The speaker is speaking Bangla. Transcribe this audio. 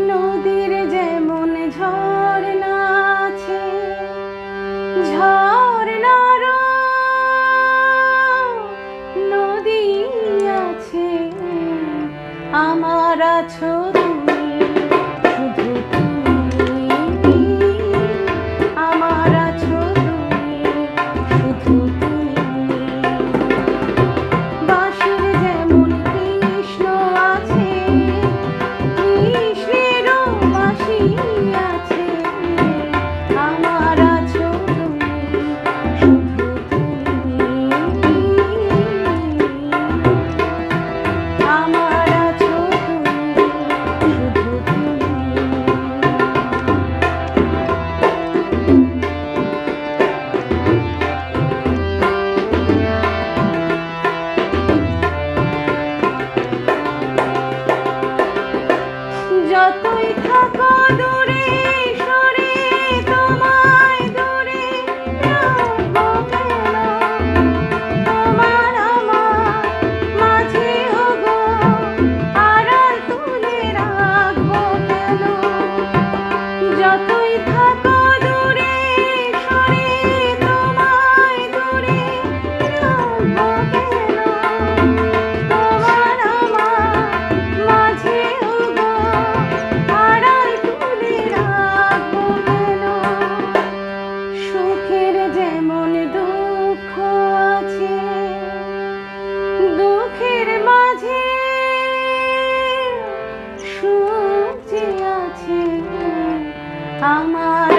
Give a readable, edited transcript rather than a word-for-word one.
নদীর যেমন ঝর্ণা আছে, ঝর্ণার নদী আছে, আমার আছো তুমি, শুধু তুমি, আমার আছো তুমি, শুধু তুমি। বাঁশির যেমন কৃষ্ণ আছে, কৃষ্ণেরও বাঁশি আছে, আমার আছো তুমি, শুধু তুমি, আমার আছো তুমি, শুধু তুমি। যতই থাকো দূরে সরে, তোমায় দূরে রাখবো কেন? তোমার আমার মাঝে ওগো আড়াল তুলে রাখবো কেন? যতই থাকো দূরে সরে, তোমায় দূরে রাখবো কেন? তোমার আমার মাঝে ওগো আড়াল তুলে রাখবো কেন? সুখের যেমন দুঃখ আছে, দুঃখের মাঝে সুখ যে আছে, আমার